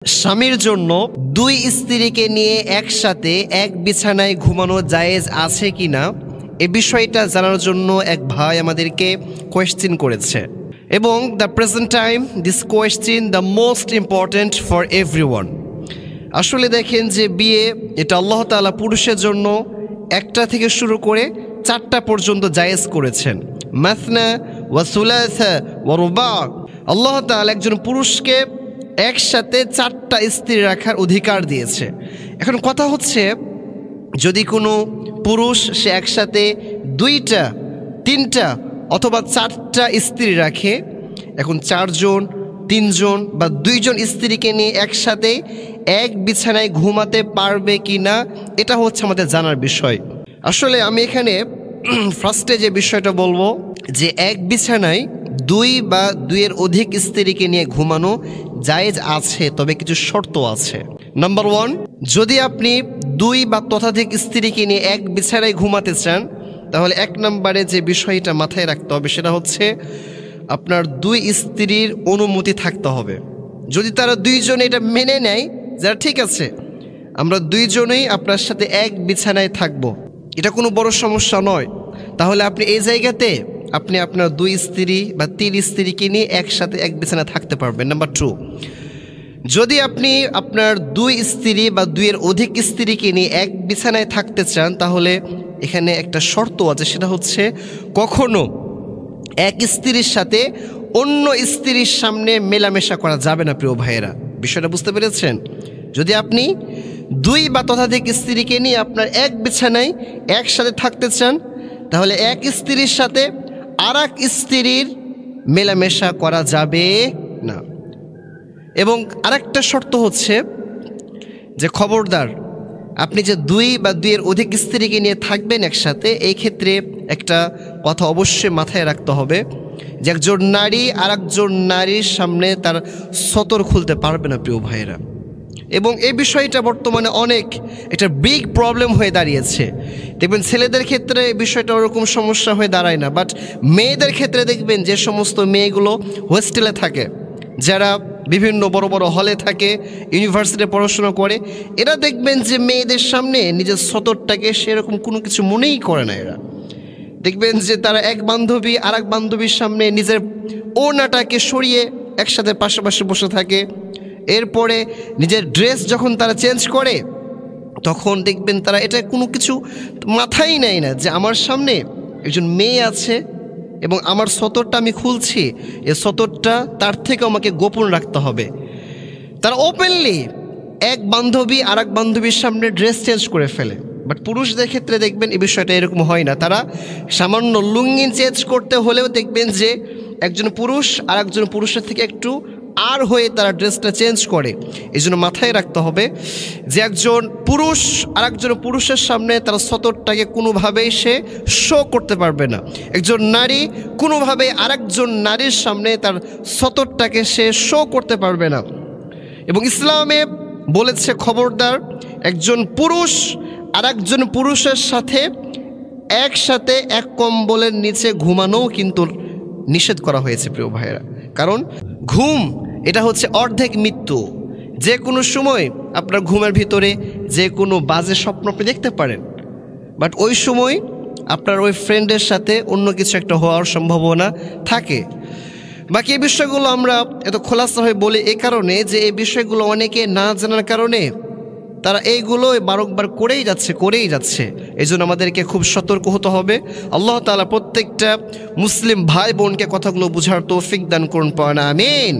স্বামীর জন্য দুই স্ত্রীকে নিয়ে একসাথে এক বিছানায় ঘুমানো জায়েজ আছে কিনা এ বিষয়টা জানার জন্য এক ভাই আমাদেরকে কোয়েশ্চেন করেছে এবং the present time this question the most important for everyone. আসলে দেখেন যে বিয়ে এটা আল্লাহ তাআলা পুরুষের জন্য একটা থেকে শুরু করে 4টা পর্যন্ত জায়েজ করেছেন। মাসনা ওয়া সুলাসা ওয়া রুবা। আল্লাহ তাআলা একজন পুরুষকে একসাথে 4টা স্ত্রী রাখার অধিকার দিয়েছে। এখন কথা হচ্ছে যদি কোনো পুরুষ সে একসাথে 2টা 3টা অথবা 4টা স্ত্রী রাখে, এখন 4 জন 3 জন বা 2 জন স্ত্রীকে নিয়ে একসাথে এক বিছানায় ঘুমাতে পারবে কি না এটা হচ্ছে আমাদের জানার বিষয়। আসলে আমি এখানে ফার্স্টে যে বিষয়টা বলবো যে এক বিছানায় 2 বা 2-এর অধিক স্ত্রীকে নিয়ে ঘুমানো জায়েজ আছে, তবে কিছু শর্ত আছে। নাম্বার 1, যদি আপনি 2 বা ততোধিক স্ত্রীকে নিয়ে এক বিছানায় ঘুমাতে চান তাহলে 1 নম্বরে যে বিষয়টা মাথায় রাখতে হবে সেটা হচ্ছে আপনার 2 স্ত্রীর অনুমতি থাকতে হবে। যদি তারা 2 জন এটা মেনে নেয় যারা ঠিক আছে আমরা 2 জনেই আপনার সাথে এক বিছানায় থাকব, এটা কোনো বড় সমস্যা নয়, তাহলে আপনি এই জায়গাতে আপনি আপনার 2 স্ত্রী বা 3 স্ত্রীকে নিয়ে একসাথে এক বিছানায় থাকতে পারবেন। নাম্বার 2, যদি আপনি আপনার 2 স্ত্রী বা 2-এর অধিক স্ত্রীকে নিয়ে এক বিছানায় থাকতে চান তাহলে এখানে একটা শর্ত আছে, সেটা হচ্ছে কখনো এক স্ত্রীর সাথে অন্য স্ত্রীর সামনে মেলামেশা করা যাবে না। প্রিয় ভাইয়েরা, বিষয়টা বুঝতে পেরেছেন? যদি আপনি 2 বা ততোধিক স্ত্রীকে নিয়ে আপনার এক বিছানায় একসাথে থাকতে চান তাহলে এক স্ত্রীর সাথে আরেক স্ত্রীর মেলামেশা করা যাবে না। এবং আরেকটা শর্ত হচ্ছে যে খবরদার আপনি যে 2 বা 2-এর অধিক স্ত্রীকে নিয়ে থাকবেন একসাথে, এই ক্ষেত্রে একটা কথা অবশ্যই মাথায় রাখতে হবে যে একজন নারী আরেকজন নারীর সামনে তার সতর খুলতে পারবে না। প্রিয় ভাইয়েরা, এবং এই বিষয়টা বর্তমানে অনেক একটা বিগ প্রবলেম হয়ে দাঁড়িয়েছে। দেখবেন ছেলেদের ক্ষেত্রে এই বিষয়টা ওরকম সমস্যা হয়ে দাঁড়ায় না, বাট মেয়েদের ক্ষেত্রে দেখবেন যে সমস্ত মেয়েগুলো হোস্টেলে থাকে, যারা বিভিন্ন বড় বড় হলে থাকে, ইউনিভার্সিটিতে পড়াশোনা করে, এরা দেখবেন যে মেয়েদের সামনে নিজের সতরটাকে সেরকম কোনো কিছু মনেই করে না। এরা দেখবেন যে তারা এক বান্ধবী আরেক বান্ধবীর সামনে নিজের ওড়নাটাকে সরিয়ে একসাথে পাশাপাশি বসে থাকে। এরপরে নিজের ড্রেস যখন তারা চেঞ্জ করে তখন দেখবেন তারা এটা কোনো কিছু মাথায় নেয় না যে আমার সামনে একজন মেয়ে আছে এবং আমার সতরটা আমি খুলছি, এ সতরটা তার থেকে আমাকে গোপন রাখতে হবে। তারা ওপেনলি এক বান্ধবী আরেক বান্ধবীর সামনে ড্রেস চেঞ্জ করে ফেলে। বাট পুরুষদের ক্ষেত্রে দেখবেন এই বিষয়টা এরকম হয় না। তারা সামান্য লুঙ্গি চেঞ্জ করতে হলেও দেখবেন যে একজন পুরুষ আর একজন পুরুষের থেকে একটু আর হয়ে তারা ড্রেসটা চেঞ্জ করে। এই জন্য মাথায় রাখতে হবে যে একজন পুরুষ আর একজন পুরুষের সামনে তার সতরটাকে কোনোভাবেই সে শো করতে পারবে না। একজন নারী কোনোভাবেই আরেকজন নারীর সামনে তার সতরটাকে সে শো করতে পারবে না। এবং ইসলামে বলেছে খবরদার একজন পুরুষ আর একজন পুরুষের সাথে একসাথে এক কম্বলের নিচে ঘুমানোও কিন্তু নিষেধ করা হয়েছে। প্রিয় ভাইয়েরা, কারণ ঘুম এটা হচ্ছে অর্ধেক মৃত্যু। যে কোনো সময় আপনার ঘুমের ভিতরে যে কোনো বাজে স্বপ্ন আপনি দেখতে পারেন, বাট ওই সময় আপনার ওই ফ্রেন্ডের সাথে অন্য কিছু একটা হওয়ার সম্ভাবনা থাকে। বাকি এই বিষয়গুলো আমরা এত খোলাসা হয়ে বলি এই কারণে যে এই বিষয়গুলো অনেকে না জানার কারণে তারা এইগুলো বারংবার করেই যাচ্ছে। এই জন্য আমাদেরকে খুব সতর্ক হতে হবে। আল্লাহ তাআলা প্রত্যেকটা মুসলিম ভাই বোনকে কথাগুলো বুঝার তৌফিক দান করুন। আমিন।